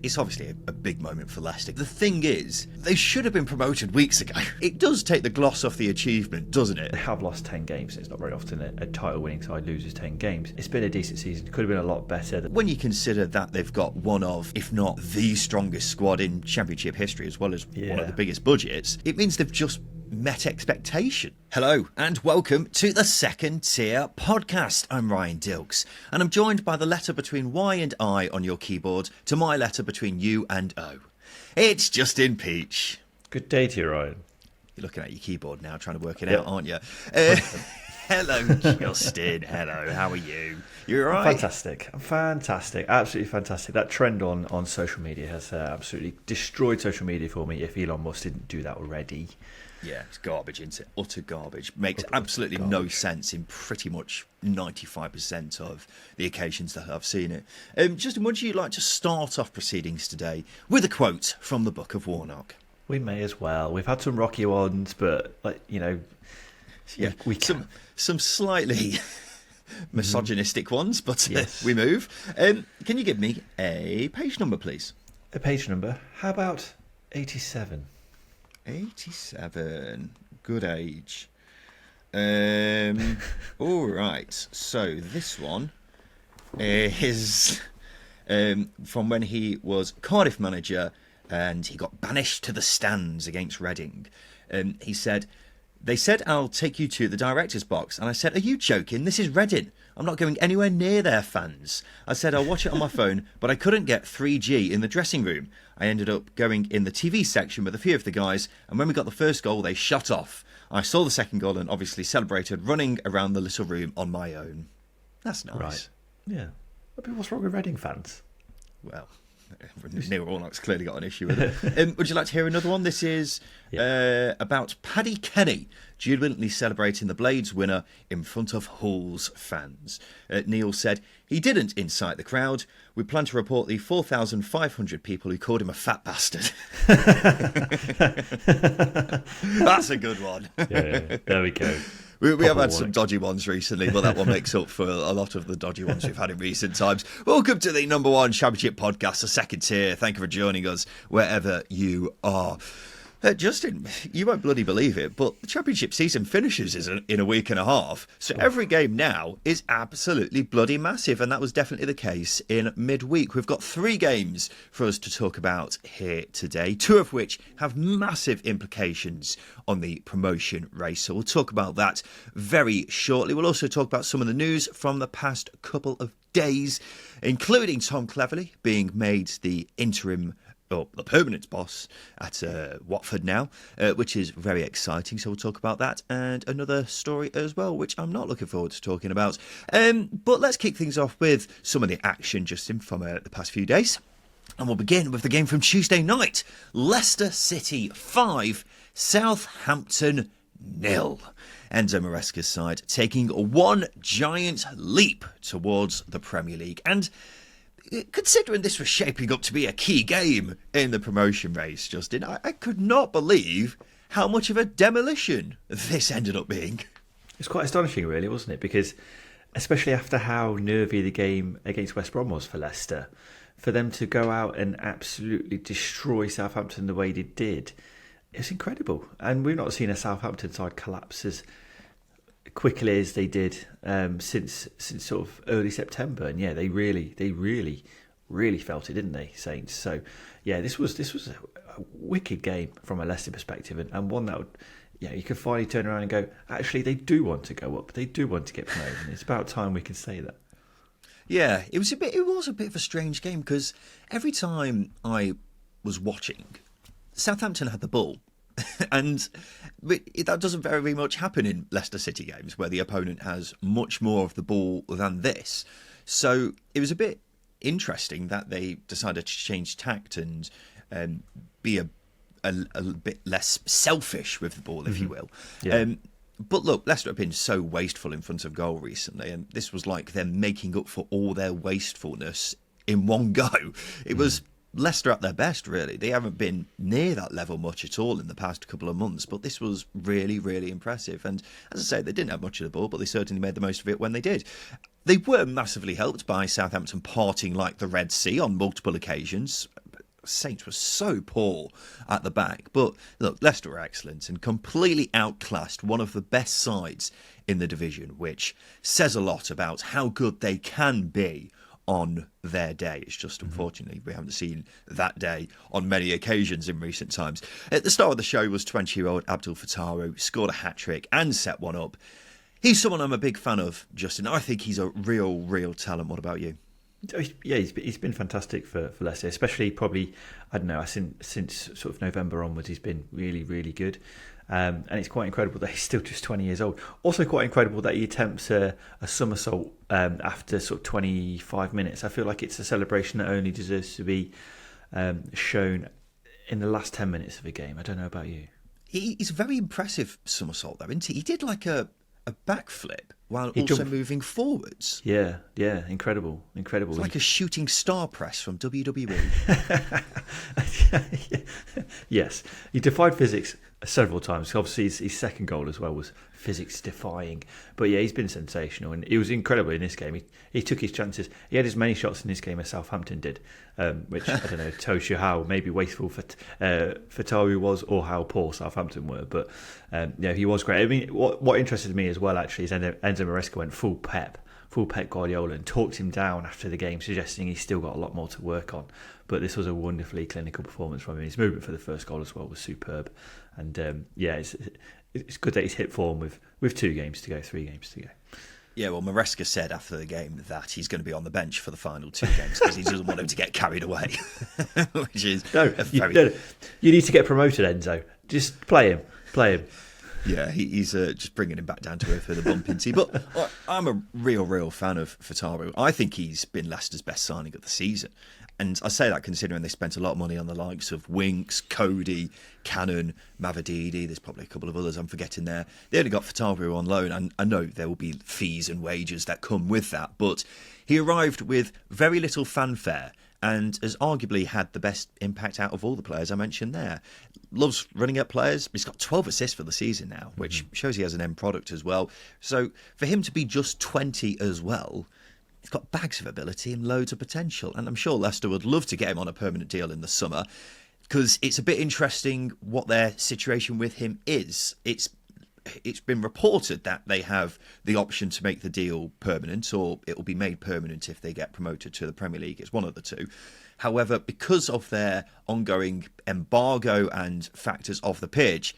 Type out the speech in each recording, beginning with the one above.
it's obviously a big moment for Leicester. The thing is, they should have been promoted weeks ago. It does take the gloss off the achievement, doesn't it? They have lost 10 games. It's not very often a title-winning side loses 10 games. It's been a decent season. It could have been a lot better. When you consider that they've got one of, if not the strongest squad in Championship history, as well as one of the biggest budgets, it means they've just met expectation. Hello and welcome to the Second Tier Podcast. I'm Ryan Dilks and I'm joined by the letter between Y and I on your keyboard to my letter between U and O. It's Justin Peach. Good day to you, Ryan. You're looking at your keyboard now trying to work it out, aren't you? Hello, Justin. Hello, how are you? You're all right? Fantastic. Absolutely fantastic. That trend on social media has absolutely destroyed social media for me if Elon Musk didn't do that already. Yeah, it's garbage, isn't it? Utter garbage. Makes absolutely no sense in pretty much 95% of the occasions that I've seen it. Justin, would you like to start off proceedings today with a quote from the Book of Warnock? We may as well. We've had some rocky ones, but some slightly misogynistic ones, but yes. We move. Can you give me a page number, please? A page number? How about 87? 87. Good age. All right. So this one is from when he was Cardiff manager and he got banished to the stands against Reading. He said, "They said I'll take you to the director's box." And I said, "Are you joking? This is Reading. I'm not going anywhere near their fans." I said, "I'll watch it on my phone," but I couldn't get 3G in the dressing room. I ended up going in the TV section with a few of the guys, and when we got the first goal, they shut off. I saw the second goal and obviously celebrated running around the little room on my own. That's nice. Right. Yeah. But what's wrong with Reading fans? Well, Neil Warnock's clearly got an issue with it. Would you like to hear another one? This is about Paddy Kenny jubilantly celebrating the Blades winner in front of Hull's fans. Neil said, "He didn't incite the crowd. We plan to report the 4,500 people who called him a fat bastard." That's a good one. Yeah, there we go. We have had some dodgy ones recently, but that one makes up for a lot of the dodgy ones we've had in recent times. Welcome to the number one Championship podcast, the second tier. Thank you for joining us wherever you are. Justin, you won't bloody believe it, but the Championship season finishes in a week and a half. So every game now is absolutely bloody massive, and that was definitely the case in midweek. We've got 3 games for us to talk about here today, 2 of which have massive implications on the promotion race. So we'll talk about that very shortly. We'll also talk about some of the news from the past couple of days, including Tom Cleverley being made the permanent boss at Watford now, which is very exciting. So we'll talk about that and another story as well, which I'm not looking forward to talking about. But let's kick things off with some of the action, Justin, from the past few days. And we'll begin with the game from Tuesday night. Leicester City 5, Southampton 0. Enzo Maresca's side taking one giant leap towards the Premier League. And considering this was shaping up to be a key game in the promotion race, Justin, I could not believe how much of a demolition this ended up being. It's quite astonishing, really, wasn't it? Because especially after how nervy the game against West Brom was for Leicester, for them to go out and absolutely destroy Southampton the way they did, it's incredible. And we've not seen a Southampton side collapse as quickly as they did since sort of early September, and they really felt it, didn't they, Saints? So this was a wicked game from a Leicester perspective, and one that would, you could finally turn around and go, actually they do want to go up, they do want to get promoted, and it's about time we can say that. Yeah, it was a bit of a strange game because every time I was watching, Southampton had the ball. And that doesn't very much happen in Leicester City games where the opponent has much more of the ball than this. So it was a bit interesting that they decided to change tact and be a bit less selfish with the ball, if you will. Yeah. But look, Leicester have been so wasteful in front of goal recently, and this was like them making up for all their wastefulness in one go. It was Leicester at their best, really. They haven't been near that level much at all in the past couple of months, but this was really, really impressive. And as I say, they didn't have much of the ball, but they certainly made the most of it when they did. They were massively helped by Southampton parting like the Red Sea on multiple occasions. Saints were so poor at the back. But look, Leicester were excellent and completely outclassed one of the best sides in the division, which says a lot about how good they can be on their day. It's just, unfortunately, we haven't seen that day on many occasions in recent times. At the start of the show was 20-year-old Abdul Fataru, scored a hat-trick and set one up. He's someone I'm a big fan of, Justin. I think he's a real talent. What about you? Yeah, he's been fantastic for Leicester, especially probably, I don't know, since sort of November onwards, he's been really good. And it's quite incredible that he's still just 20 years old. Also quite incredible that he attempts a somersault after sort of 25 minutes. I feel like it's a celebration that only deserves to be shown in the last 10 minutes of a game. I don't know about you. He's a very impressive somersault, though, isn't he? He did like a backflip while He also jumped. Moving forwards. Yeah, incredible. It's like a shooting star press from WWE. Yes, he defied physics several times. Obviously, his second goal as well was physics defying. But yeah, he's been sensational, and he was incredible in this game. He took his chances. He had as many shots in this game as Southampton did, which I don't know tells you how maybe wasteful Fataru was, or how poor Southampton were. But yeah, he was great. I mean, what interested me as well actually is Enzo Maresca went full Pep Guardiola and talked him down after the game, suggesting he's still got a lot more to work on. But this was a wonderfully clinical performance from him. His movement for the first goal as well was superb. And yeah, it's good that he's hit form with 2 games to go, 3 games to go. Yeah, well, Maresca said after the game that he's going to be on the bench for the final 2 games because he doesn't want him to get carried away, which is you need to get promoted, Enzo. Just play him. Yeah, he's just bringing him back down to earth with a bump into. But I'm a real fan of Fataru. I think he's been Leicester's best signing of the season. And I say that considering they spent a lot of money on the likes of Winks, Cody, Cannon, Mavididi. There's probably a couple of others I'm forgetting there. They only got Fataru on loan, and I know there will be fees and wages that come with that. But he arrived with very little fanfare and has arguably had the best impact out of all the players I mentioned there. Loves running at players. He's got 12 assists for the season now, which shows he has an end product as well. So for him to be just 20 as well, he's got bags of ability and loads of potential. And I'm sure Leicester would love to get him on a permanent deal in the summer, because it's a bit interesting what their situation with him is. It's been reported that they have the option to make the deal permanent, or it will be made permanent if they get promoted to the Premier League. It's one of the two. However, because of their ongoing embargo and factors of the pitch,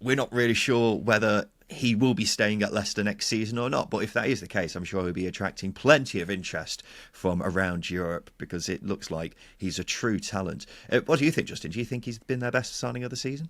we're not really sure whether he will be staying at Leicester next season or not. But if that is the case, I'm sure he'll be attracting plenty of interest from around Europe, because it looks like he's a true talent. What do you think, Justin? Do you think he's been their best signing of the season?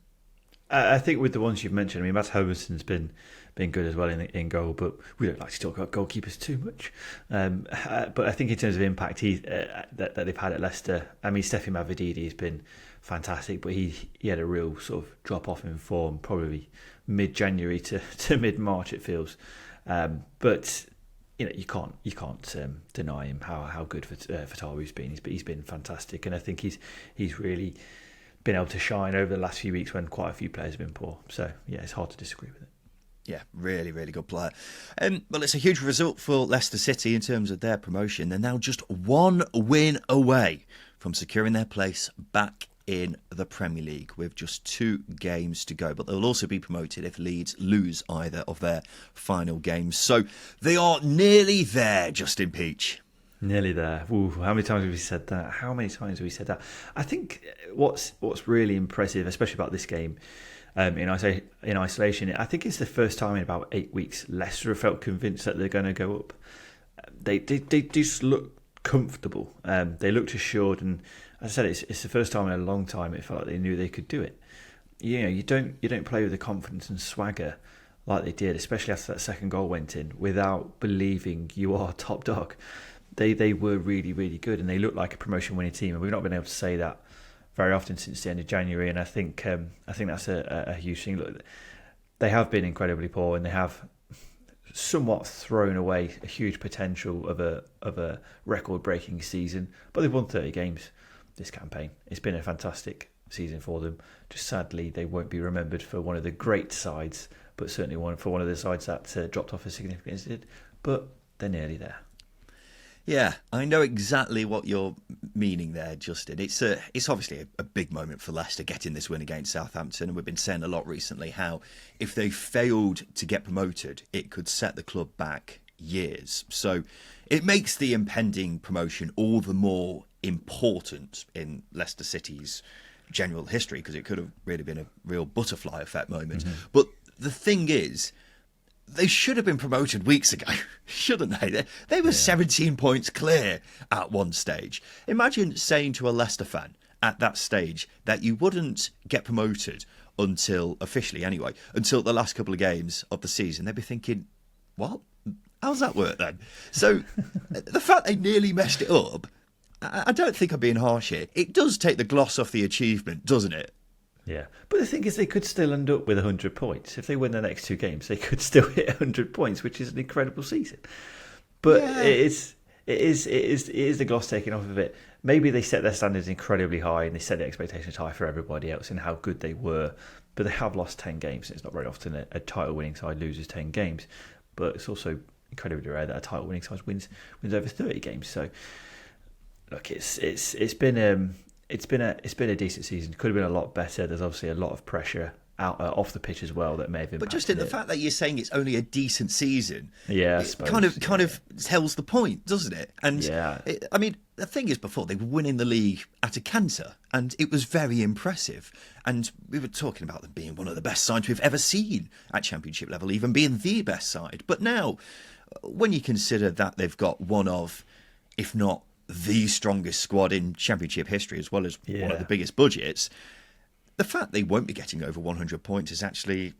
I think with the ones you've mentioned, I mean, Matt Hoverson's been good as well in goal, but we don't like to talk about goalkeepers too much. But I think in terms of impact that they've had at Leicester, I mean, Stefan Mavididi has been fantastic, but he had a real sort of drop off in form, probably mid-January to mid-March, it feels. But you know, you can't deny him how good Fataru's been. He's been fantastic, and I think he's really been able to shine over the last few weeks when quite a few players have been poor. So yeah, it's hard to disagree with it. Yeah, really good player. Well, it's a huge result for Leicester City in terms of their promotion. They're now just 1 win away from securing their place back in the Premier League with just 2 games to go. But they'll also be promoted if Leeds lose either of their final games. So they are nearly there, Justin Peach. Nearly there. Ooh, how many times have we said that? I think what's really impressive, especially about this game, in isolation, I think it's the first time in about 8 weeks Leicester have felt convinced that they're going to go up. They just look comfortable. They looked assured, and as I said, it's the first time in a long time it felt like they knew they could do it. You know, you don't play with the confidence and swagger like they did, especially after that second goal went in, without believing you are top dog. They were really good, and they looked like a promotion winning team, and we've not been able to say that very often since the end of January. And I think that's a huge thing. Look, they have been incredibly poor, and they have somewhat thrown away a huge potential of a record breaking season. But they've won 30 games this campaign. It's been a fantastic season for them. Just sadly, they won't be remembered for one of the great sides, but certainly for one of the sides that dropped off as significant as it did. But they're nearly there. Yeah, I know exactly what you're meaning there, Justin. It's obviously a big moment for Leicester getting this win against Southampton, and we've been saying a lot recently how if they failed to get promoted, it could set the club back years. So it makes the impending promotion all the more important in Leicester City's general history, because it could have really been a real butterfly effect moment. But the thing is, they should have been promoted weeks ago, shouldn't they? They were 17 points clear at one stage. Imagine saying to a Leicester fan at that stage that you wouldn't get promoted until, officially anyway, until the last couple of games of the season. They'd be thinking, what? How's that work then? So the fact they nearly messed it up, I don't think I'm being harsh here. It does take the gloss off the achievement, doesn't it? Yeah, but the thing is, they could still end up with 100 points. If they win the next two games, they could still hit 100 points, which is an incredible season. But it is the gloss taken off of it. Maybe they set their standards incredibly high and they set the expectations high for everybody else and how good they were. But they have lost 10 games. It's not very often a title-winning side loses 10 games. But it's also incredibly rare that a title-winning side wins over 30 games. So, look, it's been a decent season. Could have been a lot better. There's obviously a lot of pressure out off the pitch as well that may have impacted. But just in the fact that you're saying it's only a decent season, I suppose, kind of tells the point, doesn't it? And I mean, the thing is, before they were winning the league at a canter, and it was very impressive. And we were talking about them being one of the best sides we've ever seen at Championship level, even being the best side. But now, when you consider that they've got one of, if not the strongest squad in Championship history, as well as one of the biggest budgets, the fact they won't be getting over 100 points is actually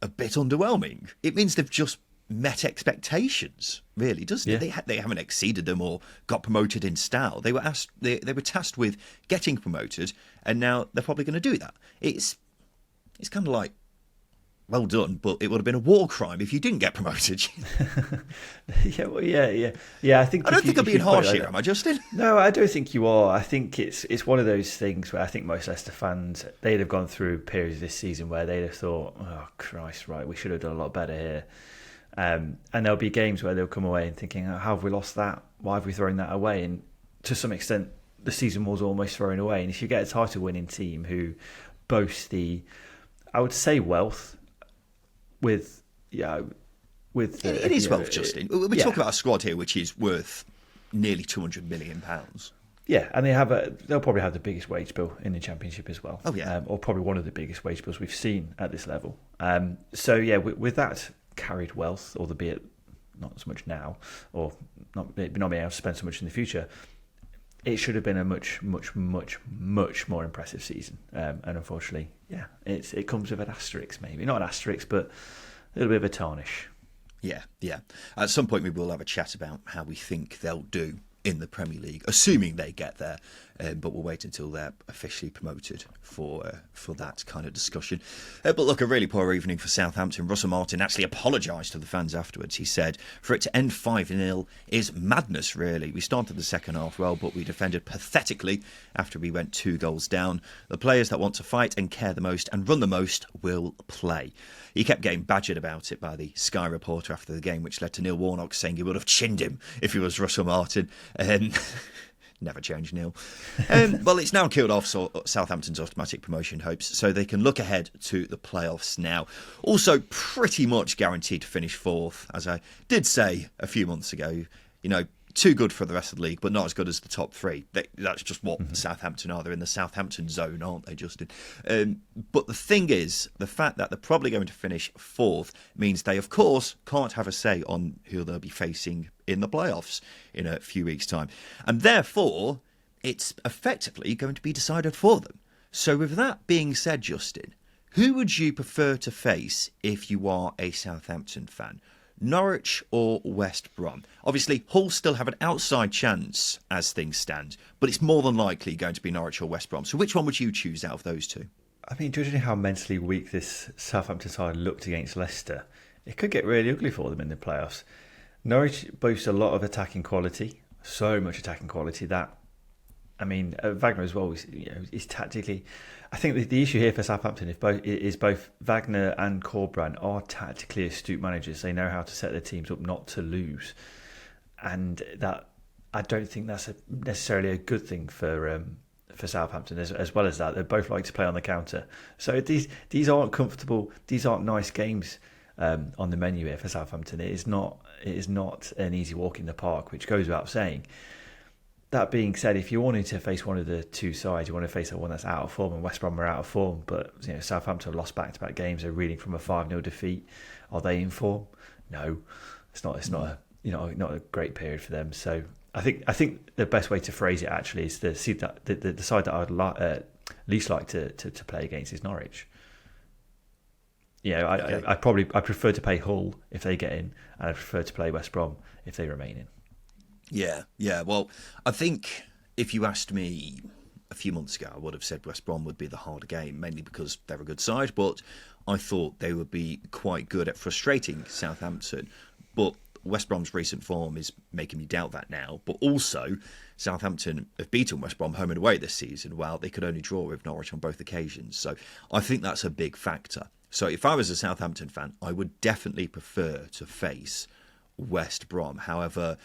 a bit underwhelming. It means they've just met expectations, really, doesn't it? They haven't exceeded them or got promoted in style. They were tasked with getting promoted, and now they're probably going to do that. It's kind of like, well done, but it would have been a war crime if you didn't get promoted. Yeah. I think I don't think I'm being harsh here, am I, Justin? No, I don't think you are. I think it's one of those things where I think most Leicester fans, they'd have gone through periods this season where they'd have thought, oh Christ, right, we should have done a lot better here. And there'll be games where they'll come away and thinking, how have we lost that? Why have we thrown that away? And to some extent, the season was almost thrown away. And if you get a title-winning team who boasts I would say wealth, with it is wealth, Justin. We're talking about a squad here which is worth nearly £200 million. Yeah, and they'll probably have the biggest wage bill in the Championship as well. Oh yeah, or probably one of the biggest wage bills we've seen at this level. So yeah, with that carried wealth, albeit not so much now, or not being able to spend so much in the future, it should have been a much more impressive season. And unfortunately, it comes with an asterisk, maybe not an asterisk, but a little bit of a tarnish. Yeah. At some point, we will have a chat about how we think they'll do in the Premier League, assuming they get there. But we'll wait until they're officially promoted for that kind of discussion. But look, a really poor evening for Southampton. Russell Martin actually apologised to the fans afterwards. He said, for it to end 5-0 is madness, really. We started the second half well, but we defended pathetically after we went 2 goals down. The players that want to fight and care the most and run the most will play. He kept getting badgered about it by the Sky reporter after the game, which led to Neil Warnock saying he would have chinned him if he was Russell Martin. Never change, Neil. Well, it's now killed off Southampton's automatic promotion hopes, so they can look ahead to the playoffs now. Also, pretty much guaranteed to finish 4th, as I did say a few months ago. Too good for the rest of the league, but not as good as the top 3. That's just what Southampton are. They're in the Southampton zone, aren't they, Justin? But the thing is, the fact that they're probably going to finish 4th means they, of course, can't have a say on who they'll be facing in the playoffs in a few weeks' time. And therefore, it's effectively going to be decided for them. So with that being said, Justin, who would you prefer to face if you are a Southampton fan? Norwich or West Brom? Obviously, Hull still have an outside chance as things stand, but it's more than likely going to be Norwich or West Brom. So which one would you choose out of those two? I mean, judging how mentally weak this Southampton side looked against Leicester, it could get really ugly for them in the playoffs. Norwich boasts a lot of attacking quality, so much attacking quality that, I mean, Wagner as well is tactically. I think the issue here for Southampton is both Wagner and Corberán are tactically astute managers. They know how to set their teams up not to lose, and that I don't think that's necessarily a good thing for Southampton. As well as that, they both like to play on the counter. So these aren't comfortable. These aren't nice games on the menu here for Southampton. It is not an easy walk in the park, which goes without saying. That being said, if you wanted to face one of the two sides, you want to face the one that's out of form, and West Brom are out of form, but Southampton lost back-to-back games. They're reeling from a 5-0 defeat. Are they in form? No, it's not. It's not a great period for them. So I think the best way to phrase it actually is the side that I'd least like to play against is Norwich. I prefer to play Hull if they get in, and I prefer to play West Brom if they remain in. Yeah. Well, I think if you asked me a few months ago, I would have said West Brom would be the harder game, mainly because they're a good side, but I thought they would be quite good at frustrating Southampton. But West Brom's recent form is making me doubt that now. But also, Southampton have beaten West Brom home and away this season, while they could only draw with Norwich on both occasions. So I think that's a big factor. So if I was a Southampton fan, I would definitely prefer to face West Brom. However,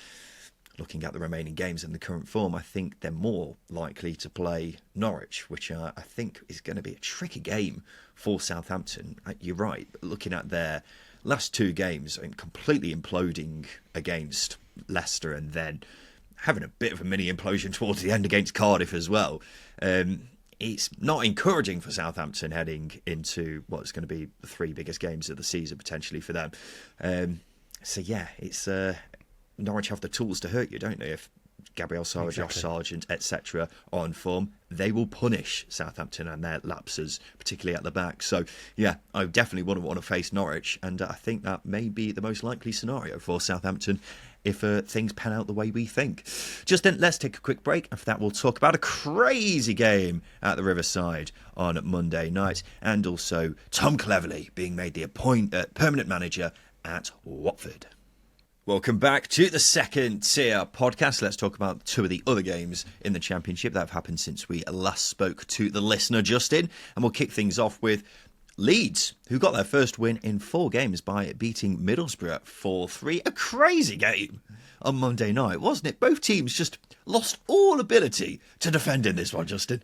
looking at the remaining games in the current form, I think they're more likely to play Norwich, which I think is going to be a tricky game for Southampton. You're right, looking at their last two games, completely imploding against Leicester and then having a bit of a mini implosion towards the end against Cardiff as well. It's not encouraging for Southampton heading into what's going to be the three biggest games of the season potentially for them. It's Norwich have the tools to hurt you, don't they? If Gabriel Sara, exactly. Josh Sargent, etc. are on form, they will punish Southampton and their lapses, particularly at the back. So, yeah, I definitely wouldn't want to face Norwich, and I think that may be the most likely scenario for Southampton if things pan out the way we think. Just then, let's take a quick break. After that, we'll talk about a crazy game at the Riverside on Monday night, and also Tom Cleverley being made the permanent manager at Watford. Welcome back to the Second Tier podcast. Let's talk about two of the other games in the Championship that have happened since we last spoke to the listener, Justin. And we'll kick things off with Leeds, who got their first win in 4 games by beating Middlesbrough 4-3. A crazy game on Monday night, wasn't it? Both teams just lost all ability to defend in this one, Justin.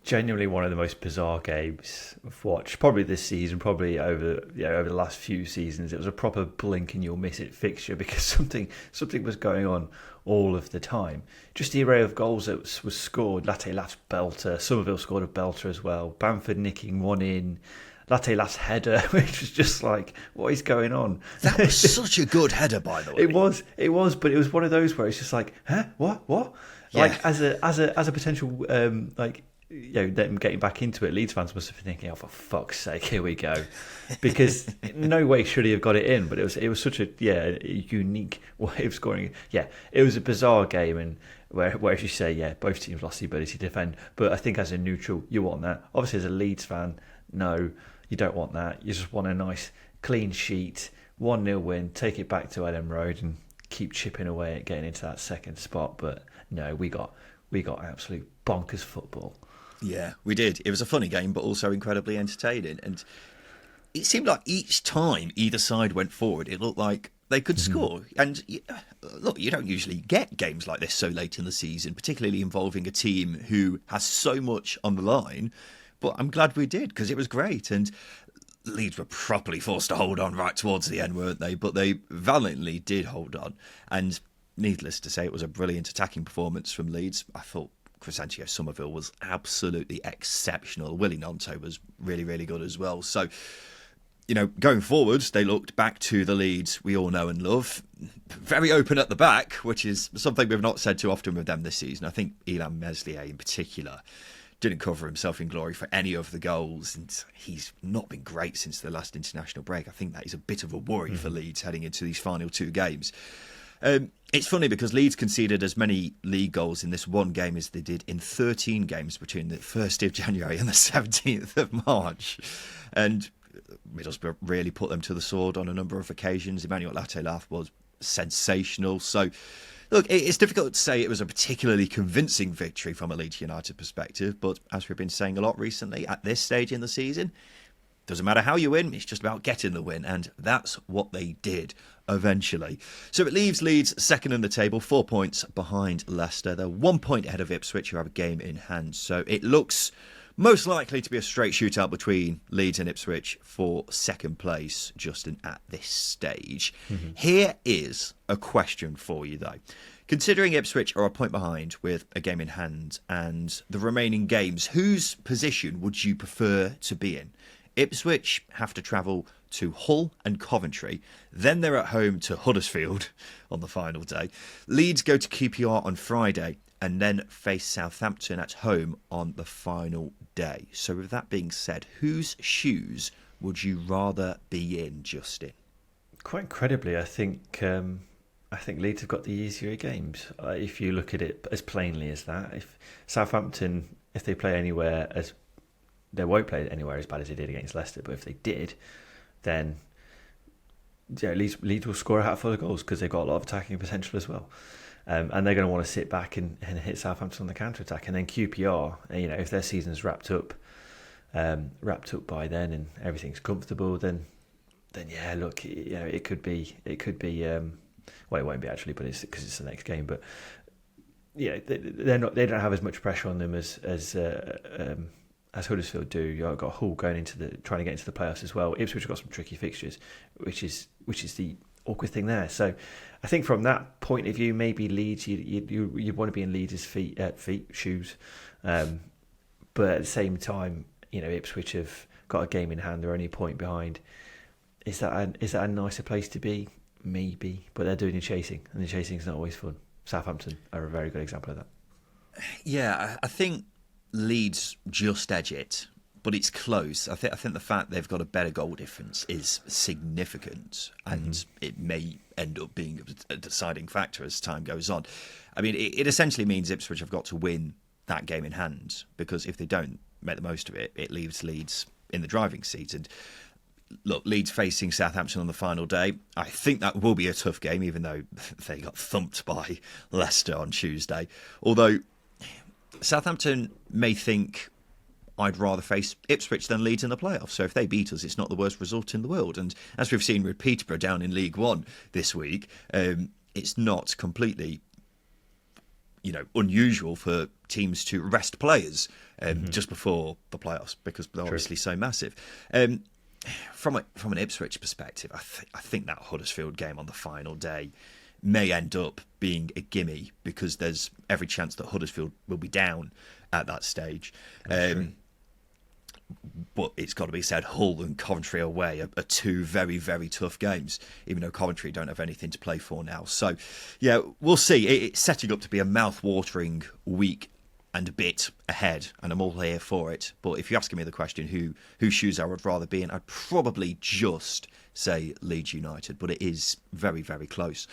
Genuinely one of the most bizarre games I've watched, probably this season, probably over the last few seasons. It was a proper blink and you'll miss it fixture because something was going on all of the time. Just the array of goals that was scored. Latte Laf's belter, Somerville scored a belter as well. Bamford nicking one in. Latte Laf's header, which was just like, what is going on? That was such a good header, by the way. It was, but it was one of those where it's just like, huh, what? Yeah. Like as a potential them getting back into it, Leeds fans must have been thinking, oh, for fuck's sake, here we go. Because no way should he have got it in, but it was such a unique way of scoring. Yeah, it was a bizarre game, and where as you say, both teams lost the ability to defend. But I think as a neutral, you want that. Obviously, as a Leeds fan, no, you don't want that. You just want a nice clean sheet, 1-0 win, take it back to Ellen Road and keep chipping away at getting into that second spot. But no, we got absolute bonkers football. Yeah, we did. It was a funny game, but also incredibly entertaining. And it seemed like each time either side went forward, it looked like they could score. And look, you don't usually get games like this so late in the season, particularly involving a team who has so much on the line. But I'm glad we did, because it was great. And Leeds were properly forced to hold on right towards the end, weren't they? But they valiantly did hold on. And needless to say, it was a brilliant attacking performance from Leeds. I thought Crescencio Somerville was absolutely exceptional. Willie Gnonto was really, really good as well. So, going forwards, they looked back to the Leeds we all know and love. Very open at the back, which is something we've not said too often with them this season. I think Illan Meslier in particular didn't cover himself in glory for any of the goals, and he's not been great since the last international break. I think that is a bit of a worry for Leeds heading into these final 2 games. It's funny because Leeds conceded as many league goals in this one game as they did in 13 games between the 1st of January and the 17th of March. And Middlesbrough really put them to the sword on a number of occasions. Emmanuel Latte Laf was sensational. So, look, it's difficult to say it was a particularly convincing victory from a Leeds United perspective, but as we've been saying a lot recently, at this stage in the season, doesn't matter how you win, it's just about getting the win, and that's what they did eventually. So it leaves Leeds second in the table, 4 points behind Leicester. They're 1 point ahead of Ipswich, who have a game in hand. So it looks most likely to be a straight shootout between Leeds and Ipswich for second place, Justin, at this stage. Mm-hmm. Here is a question for you, though. Considering Ipswich are a point behind with a game in hand and the remaining games, whose position would you prefer to be in? Ipswich have to travel to Hull and Coventry. Then they're at home to Huddersfield on the final day. Leeds go to QPR on Friday and then face Southampton at home on the final day. So with that being said, whose shoes would you rather be in, Justin? Quite incredibly, I think Leeds have got the easier games. If you look at it as plainly as that, if Southampton, if they play anywhere as they won't play anywhere as bad as they did against Leicester, but if they did, then Leeds will score a hatful of goals because they've got a lot of attacking potential as well. And they're going to want to sit back and hit Southampton on the counter-attack. And then QPR, if their season's wrapped up by then and everything's comfortable, then yeah, look, it could be. Well, it won't be actually, but it's because it's the next game. But yeah, they don't have as much pressure on them as Huddersfield do. You've got Hull trying to get into the playoffs as well. Ipswich have got some tricky fixtures, which is the awkward thing there. So I think from that point of view, maybe Leeds, you'd want to be in Leeds' shoes. But at the same time, Ipswich have got a game in hand. They're only a point behind. Is that a nicer place to be? Maybe, but they're doing the chasing, and the chasing is not always fun. Southampton are a very good example of that. Yeah, I think Leeds just edge it, but it's close. I think the fact they've got a better goal difference is significant, and it may end up being a deciding factor as time goes on. I mean, it essentially means Ipswich have got to win that game in hand, because if they don't make the most of it, it leaves Leeds in the driving seat. And look, Leeds facing Southampton on the final day. I think that will be a tough game, even though they got thumped by Leicester on Tuesday. Although Southampton may think, I'd rather face Ipswich than Leeds in the playoffs. So if they beat us, it's not the worst result in the world. And as we've seen with Peterborough down in League One this week, it's not completely unusual for teams to rest players just before the playoffs, because they're obviously so massive. From an Ipswich perspective, I think that Huddersfield game on the final day may end up being a gimme, because there's every chance that Huddersfield will be down at that stage. But it's got to be said, Hull and Coventry away are two very, very tough games, even though Coventry don't have anything to play for now. So, yeah, we'll see. It's setting up to be a mouth-watering week and a bit ahead, and I'm all here for it. But if you're asking me the question, whose shoes I would rather be in, I'd probably just say Leeds United, but it is very, very close.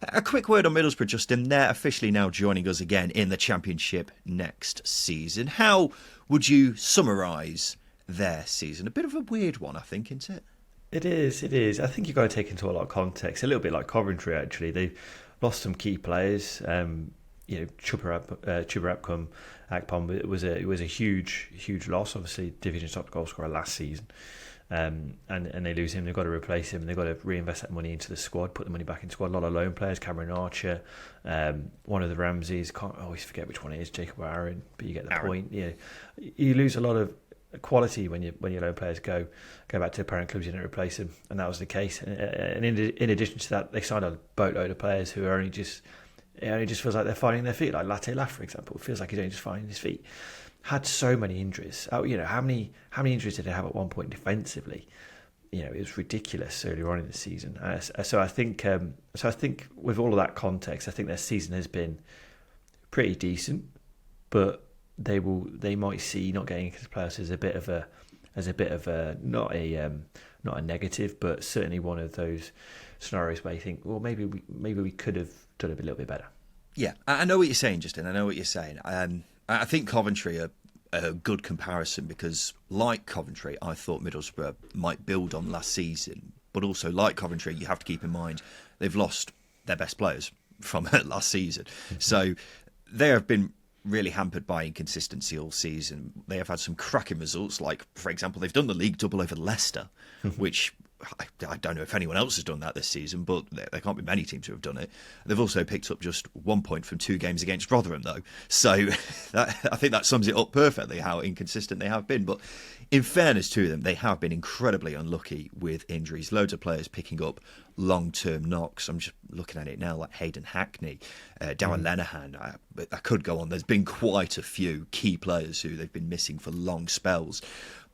A quick word on Middlesbrough, Justin. They're officially now joining us again in the Championship next season. How would you summarise their season? A bit of a weird one, I think, isn't it? It is. I think you've got to take into a lot of context. A little bit like Coventry, actually. They've lost some key players. Chuba Akpom, it was a huge loss. Obviously, division top goal scorer last season, and they lose him. They've got to replace him. They've got to reinvest that money into the squad, put the money back in the squad. A lot of loan players, Cameron Archer, one of the Ramseys. Can't always forget which one it is, Jacob Aaron, but you get the point. Yeah, you lose a lot of quality when your loan players go back to the parent clubs. You don't replace them, and that was the case. And in addition to that, they signed a boatload of players who are only just. It only just feels like they're finding their feet, like Latte Laff, for example. It feels like he's only just finding his feet. Had so many injuries. How many injuries did they have at one point defensively? It was ridiculous earlier on in the season. So I think with all of that context, I think their season has been pretty decent, but they might see not getting into the playoffs as a bit of a not a negative, but certainly one of those scenarios where you think, well, maybe we could have done a little bit better. Yeah, I know what you're saying, Justin. I know what you're saying. I think Coventry are a good comparison, because like Coventry, I thought Middlesbrough might build on last season, but also like Coventry, you have to keep in mind they've lost their best players from last season. So they have been really hampered by inconsistency all season. They have had some cracking results, like, for example, they've done the league double over Leicester, which I don't know if anyone else has done that this season, but there can't be many teams who have done it. They've also picked up just 1 point from 2 games against Rotherham, though. So I think that sums it up perfectly, how inconsistent they have been. But in fairness to them, they have been incredibly unlucky with injuries. Loads of players picking up long-term knocks. I'm just looking at it now, like Hayden Hackney, Darren Lenihan. I could go on. There's been quite a few key players who they've been missing for long spells.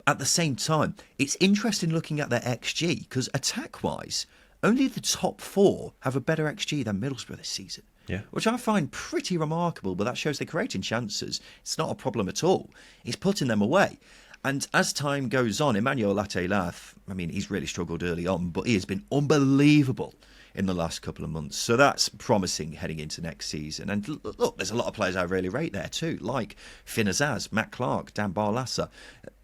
At the same time, it's interesting looking at their XG, because attack-wise, only the top 4 have a better XG than Middlesbrough this season. Yeah. Which I find pretty remarkable, but that shows they're creating chances. It's not a problem at all. It's putting them away. And as time goes on, Emmanuel Latte-Lath, I mean, he's really struggled early on, but he has been unbelievable in the last couple of months. So that's promising heading into next season. And look, there's a lot of players I really rate there too, like Finn Azaz, Matt Clark, Dan Barlassa.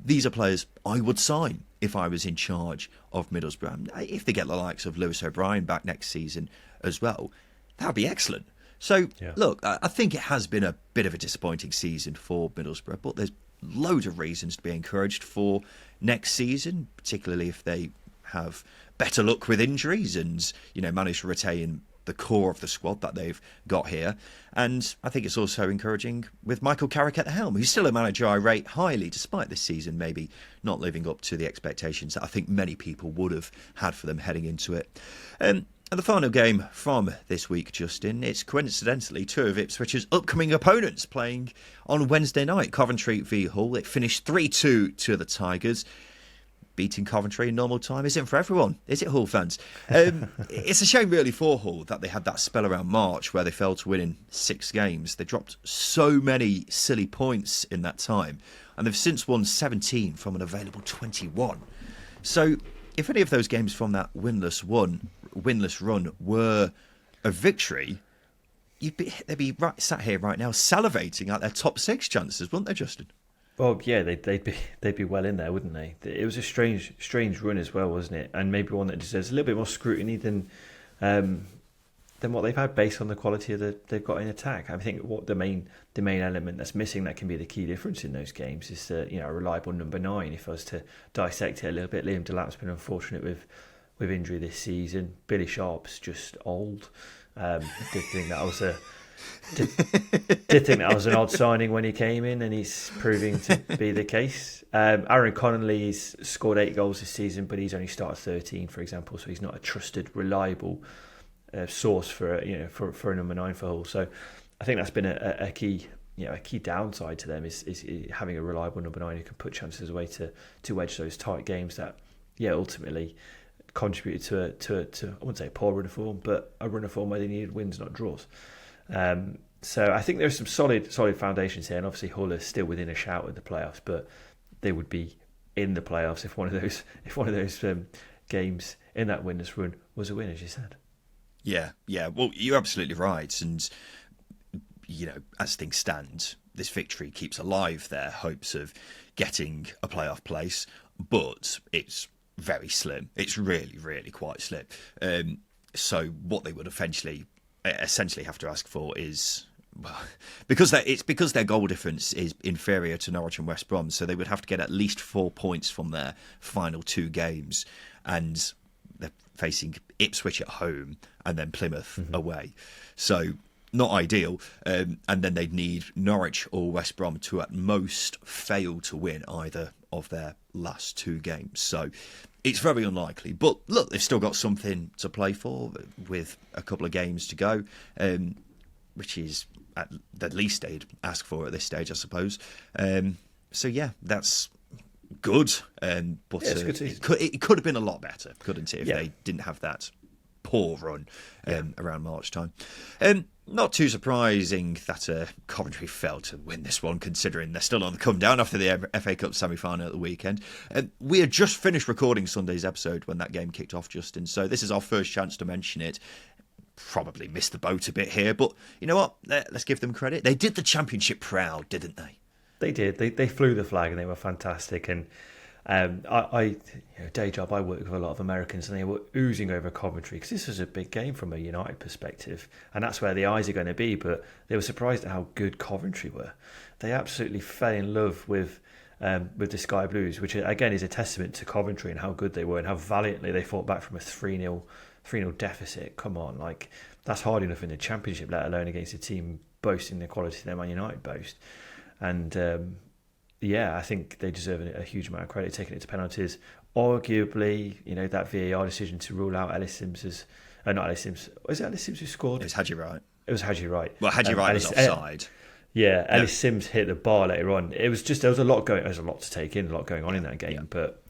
These are players I would sign if I was in charge of Middlesbrough. If they get the likes of Lewis O'Brien back next season as well, that would be excellent. So, Look, I think it has been a bit of a disappointing season for Middlesbrough, but there's loads of reasons to be encouraged for next season, particularly if they have better luck with injuries and, manage to retain the core of the squad that they've got here. And I think it's also encouraging with Michael Carrick at the helm, who's still a manager I rate highly, despite this season maybe not living up to the expectations that I think many people would have had for them heading into it. And the final game from this week, Justin, it's coincidentally 2 of Ipswich's upcoming opponents playing on Wednesday night. Coventry v Hull. It finished 3-2 to the Tigers. Beating Coventry in normal time isn't for everyone, is it, Hull fans? It's a shame really for Hull that they had that spell around March where they failed to win in 6 games. They dropped so many silly points in that time, and they've since won 17 from an available 21. So if any of those games from that winless run were a victory, they'd be sat here right now salivating at their top 6 chances, wouldn't they, Justin? Well, yeah, they'd be well in there, wouldn't they? It was a strange run as well, wasn't it? And maybe one that deserves a little bit more scrutiny than what they've had based on the quality they've got in attack. I think what the main element that's missing that can be the key difference in those games is a reliable number 9. If I was to dissect it a little bit, Liam Delap's been unfortunate with injury this season. Billy Sharp's just old. Did think that was an odd signing when he came in, and he's proving to be the case. Aaron Connolly's scored 8 goals this season, but he's only started 13, for example, so he's not a trusted, reliable source for a number 9 for Hull. So I think that's been a key downside to them is having a reliable number 9 who can put chances away to wedge those tight games that ultimately contributed to I wouldn't say a poor run of form, but a run of form where they needed wins, not draws. So I think there's some solid foundations here, and obviously Hull is still within a shout at the playoffs, but they would be in the playoffs if one of those games in that winner's run was a win, as you said. Yeah. Well, you're absolutely right, and as things stand, this victory keeps alive their hopes of getting a playoff place, but it's very slim. It's really, really quite slim. So what they would essentially have to ask for is, well, because their goal difference is inferior to Norwich and West Brom, so they would have to get at least 4 points from their final 2 games, and they're facing Ipswich at home and then Plymouth away. So not ideal. And then they'd need Norwich or West Brom to at most fail to win either of their last 2 games. So it's very unlikely. But look, they've still got something to play for with a couple of games to go, which is at the least they'd ask for at this stage, I suppose. So yeah, that's good. But it could have been a lot better, couldn't it, if they didn't have that poor run around March time. Not too surprising that Coventry failed to win this one, considering they're still on the come down after the FA Cup semi-final at the weekend. We had just finished recording Sunday's episode when that game kicked off, Justin, so this is our first chance to mention it. Probably missed the boat a bit here, but you know what? Let's give them credit. They did the Championship proud, didn't they? They did. They flew the flag and they were fantastic. And Day job, I work with a lot of Americans, and they were oozing over Coventry because this was a big game from a United perspective, and that's where the eyes are going to be. But they were surprised at how good Coventry were. They absolutely fell in love with the Sky Blues, which again is a testament to Coventry and how good they were and how valiantly they fought back from a 3-0 deficit. Come on, like that's hard enough in the Championship, let alone against a team boasting the quality that Man United boast. And I think they deserve a huge amount of credit taking it to penalties. Arguably, that VAR decision to rule out Ellis Sims as not Ellis Sims. Was it Ellis Sims who scored? It was Haji Wright. It was Haji Wright. Well, Haji Wright was offside. Ellis Sims hit the bar later on. There was a lot to take in, a lot going on in that game. Yeah. But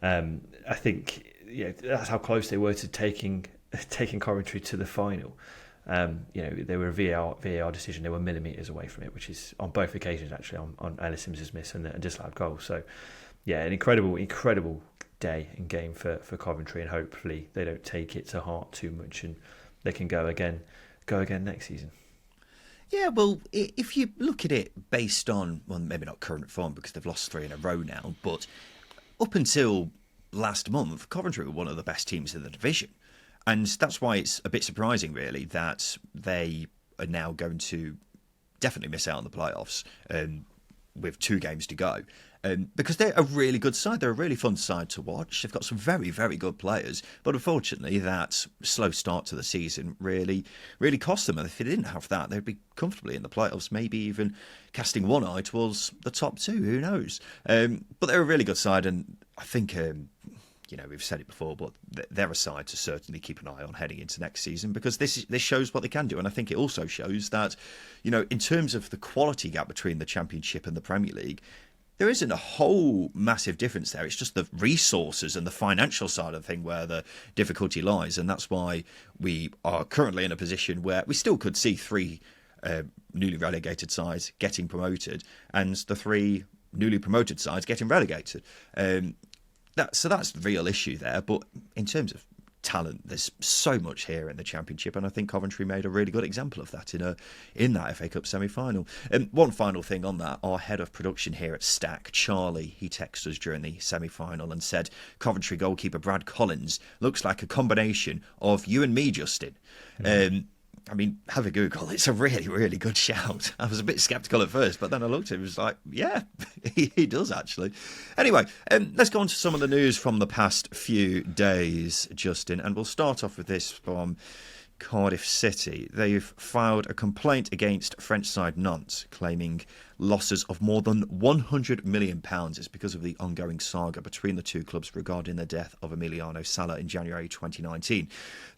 I think that's how close they were to taking Coventry to the final. They were a VAR decision. They were millimetres away from it, which is on both occasions actually on Ellis Sims's miss and the disallowed goal. So, an incredible day and game for Coventry, and hopefully they don't take it to heart too much and they can go again next season. Yeah, well, if you look at it based on, well, maybe not current form because they've lost 3 in a row now, but up until last month, Coventry were one of the best teams in the division. And that's why it's a bit surprising, really, that they are now going to definitely miss out on the playoffs with 2 games to go. Because they're a really good side. They're a really fun side to watch. They've got some very, very good players. But unfortunately, that slow start to the season really, really cost them. And if they didn't have that, they'd be comfortably in the playoffs, maybe even casting one eye towards the top 2. Who knows? But they're a really good side. And I think... we've said it before, but they're a side to certainly keep an eye on heading into next season because this shows what they can do. And I think it also shows that, in terms of the quality gap between the Championship and the Premier League, there isn't a whole massive difference there. It's just the resources and the financial side of the thing where the difficulty lies. And that's why we are currently in a position where we still could see 3 newly relegated sides getting promoted and the 3 newly promoted sides getting relegated. So that's the real issue there. But in terms of talent, there's so much here in the Championship, and I think Coventry made a really good example of that in that FA Cup semi-final. One final thing on that, our head of production here at Stack, Charlie, he texted us during the semi-final and said, Coventry goalkeeper Brad Collins looks like a combination of you and me, Justin. Have a Google. It's a really, really good shout. I was a bit sceptical at first, but then I looked at it and was like, yeah, he does actually. Anyway, let's go on to some of the news from the past few days, Justin, and we'll start off with this from Cardiff City. They've filed a complaint against French side Nantes, claiming losses of more than £100 million. It's because of the ongoing saga between the 2 clubs regarding the death of Emiliano Sala in January 2019.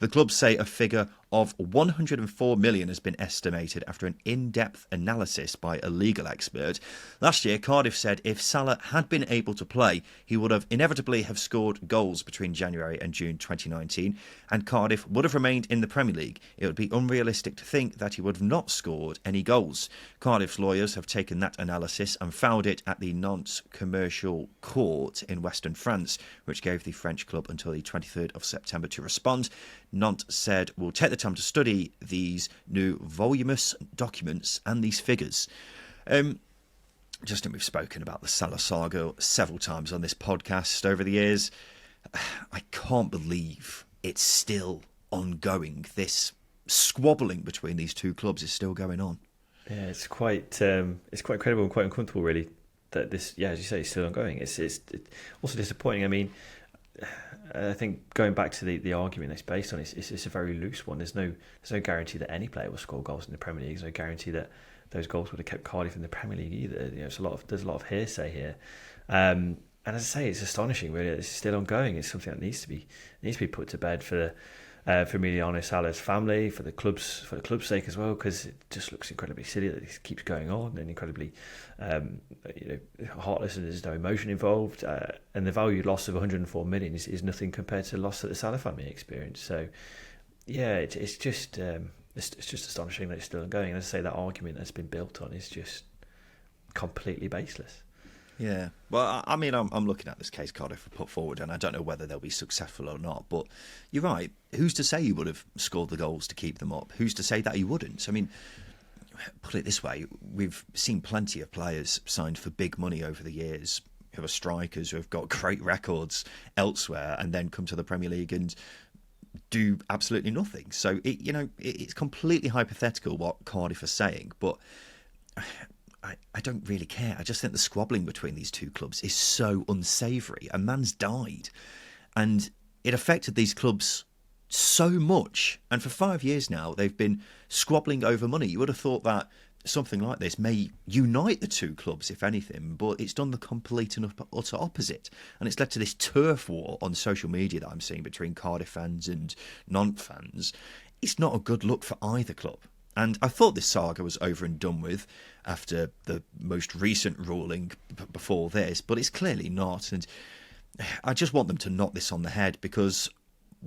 The clubs say a figure of £104 million has been estimated after an in-depth analysis by a legal expert. Last year, Cardiff said if Salah had been able to play, he would have inevitably have scored goals between January and June 2019, and Cardiff would have remained in the Premier League. It would be unrealistic to think that he would have not scored any goals. Cardiff's lawyers have taken that analysis and filed it at the Nantes Commercial Court in Western France, which gave the French club until the 23rd of September to respond. Nantes said, we'll take the time to study these new voluminous documents and these figures. Justin, we've spoken about the Salah saga several times on this podcast over the years. I can't believe it's still ongoing. This squabbling between these 2 clubs is still going on. Yeah, it's quite incredible and quite uncomfortable, really, that this, as you say, is still ongoing. It's also disappointing. I think going back to the argument it's based on, it's a very loose one. There's no guarantee that any player will score goals in the Premier League. There's no guarantee that those goals would have kept Cardiff in the Premier League either. There's a lot of hearsay here. And as I say, it's astonishing, really. It's still ongoing. It's something that needs to be put to bed for Emiliano Sala's family, for the club's sake as well, because it just looks incredibly silly that this keeps going on and incredibly heartless, and there's no emotion involved. And the valued loss of 104 million is nothing compared to the loss that the Salah family experienced. So, it's just astonishing that it's still ongoing. And as I say, that argument that's been built on is just completely baseless. Yeah, well, I'm looking at this case Cardiff have put forward, and I don't know whether they'll be successful or not. But you're right. Who's to say he would have scored the goals to keep them up? Who's to say that he wouldn't? Put it this way: we've seen plenty of players signed for big money over the years who are strikers, who have got great records elsewhere, and then come to the Premier League and do absolutely nothing. So it's completely hypothetical what Cardiff are saying, but I don't really care. I just think the squabbling between these two clubs is so unsavoury. A man's died, and it affected these clubs so much. And for 5 years now, they've been squabbling over money. You would have thought that something like this may unite the two clubs, if anything, but it's done the complete and utter opposite. And it's led to this turf war on social media that I'm seeing between Cardiff fans and non-fans. It's not a good look for either club. And I thought this saga was over and done with after the most recent ruling before this, but it's clearly not. And I just want them to knock this on the head, because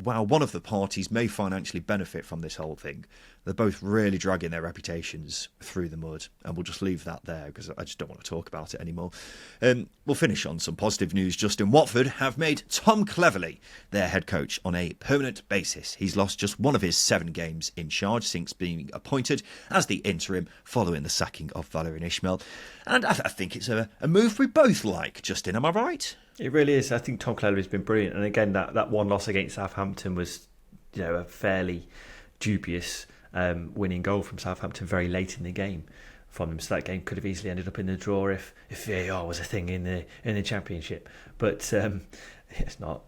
while one of the parties may financially benefit from this whole thing, they're both really dragging their reputations through the mud. And we'll just leave that there, because I just don't want to talk about it anymore. We'll finish on some positive news. Justin, Watford have made Tom Cleverley their head coach on a permanent basis. He's lost just one of his 7 games in charge since being appointed as the interim following the sacking of Valérien Ismaël. And I think it's a move we both like. Justin, am I right? It really is. I think Tom Cleverley's been brilliant. And again, that one loss against Southampton was, a fairly dubious winning goal from Southampton very late in the game from them. So that game could have easily ended up in the draw if VAR was a thing in the Championship. But it's not.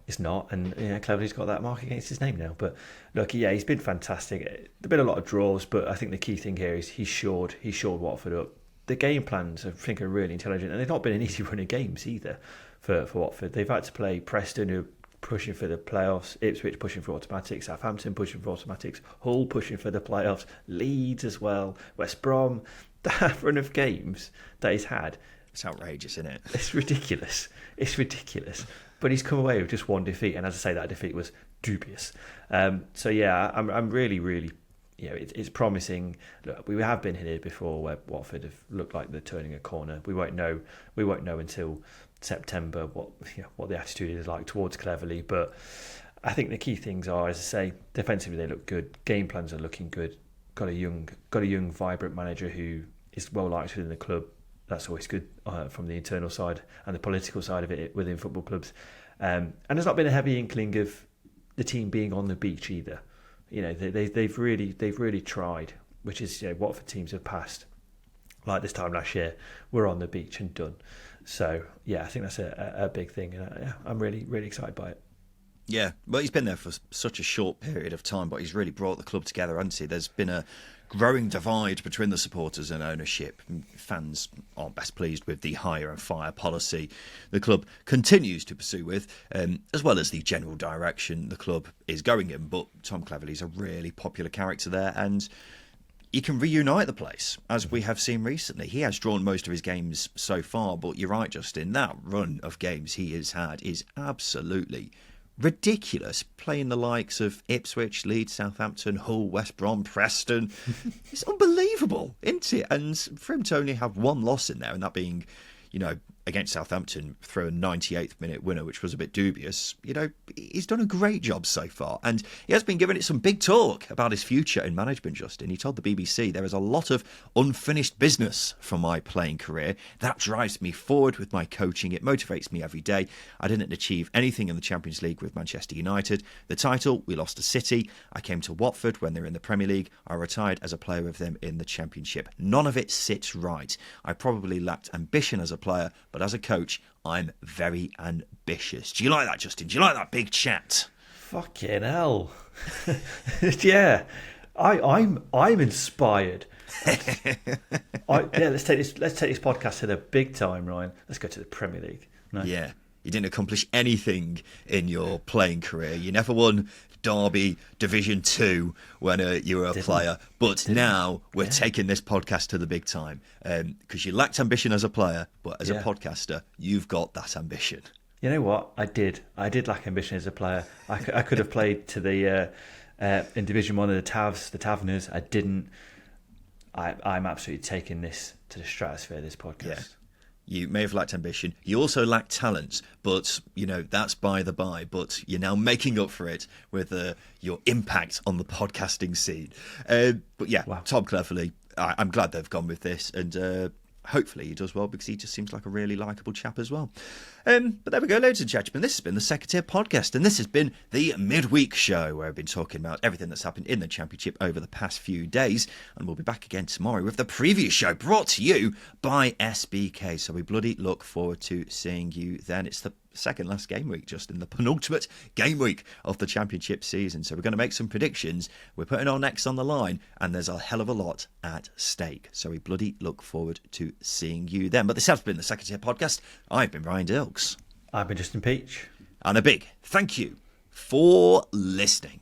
And Cleverley's got that mark against his name now. But look, he's been fantastic. There've been a lot of draws, but I think the key thing here is he shored Watford up. The game plans, I think, are really intelligent, and they've not been an easy run of games either for Watford. They've had to play Preston, who are pushing for the playoffs, Ipswich pushing for automatics, Southampton pushing for automatics, Hull pushing for the playoffs, Leeds as well, West Brom. That run of games that he's had, it's outrageous, isn't it? It's ridiculous. But he's come away with just one defeat, and as I say, that defeat was dubious. So yeah, I'm really, really, it's promising. Look, we have been here before where Watford have looked like they're turning a corner. We won't know until September what the attitude is like towards Cleverley, but I think the key things are, as I say, defensively they look good, game plans are looking good, got a young vibrant manager who is well liked within the club. That's always good from the internal side and the political side of it within football clubs. And there's not been a heavy inkling of the team being on the beach either. They've really tried, which is Watford teams have passed like this time last year. We're on the beach and done. So yeah, I think that's a big thing, and I'm really, really excited by it. Yeah, well, he's been there for such a short period of time, but he's really brought the club together, hasn't he? There's been a growing divide between the supporters and ownership. Fans aren't best pleased with the hire and fire policy the club continues to pursue with, as well as the general direction the club is going in. But Tom Cleverley's a really popular character there, and he can reunite the place, as we have seen recently. He has drawn most of his games so far, but you're right, Justin, that run of games he has had is absolutely ridiculous. Playing the likes of Ipswich, Leeds, Southampton, Hull, West Brom, Preston. It's unbelievable, isn't it? And for him to only have one loss in there, and that being, against Southampton through a 98th minute winner, which was a bit dubious, he's done a great job so far. And he has been giving it some big talk about his future in management, Justin. He told the BBC, "There is a lot of unfinished business from my playing career. That drives me forward with my coaching. It motivates me every day. I didn't achieve anything in the Champions League with Manchester United. The title, we lost to City. I came to Watford when they were in the Premier League. I retired as a player with them in the Championship. None of it sits right. I probably lacked ambition as a player, but as a coach, I'm very ambitious." Do you like that, Justin? Do you like that big chat? Fucking hell. Yeah. I'm inspired. Let's take this podcast to the big time, Ryan. Let's go to the Premier League. No? Yeah. You didn't accomplish anything in your playing career. You never won Derby Division 2 when you were a player. But now we're taking this podcast to the big time, because you lacked ambition as a player, but as a podcaster, you've got that ambition. You know what? I did lack ambition as a player. I could have played to the in Division 1 of the Taverners. I didn't. I'm absolutely taking this to the stratosphere, this podcast. Yeah. You may have lacked ambition. You also lacked talent, but, that's by the by. But you're now making up for it with your impact on the podcasting scene. But yeah, wow. Tom Cleverley, I'm glad they've gone with this. And hopefully he does well, because he just seems like a really likeable chap as well. But there we go, ladies and gentlemen. This has been the Second Tier Podcast, and this has been the midweek show, where I've been talking about everything that's happened in the Championship over the past few days. And we'll be back again tomorrow with the preview show brought to you by SBK. So we bloody look forward to seeing you then. It's the second last game week, just in the penultimate game week of the Championship season. So we're going to make some predictions. We're putting our necks on the line, and there's a hell of a lot at stake. So we bloody look forward to seeing you then. But this has been the Second Tier Podcast. I've been Ryan Dilks. I've been Justin Peach. And a big thank you for listening.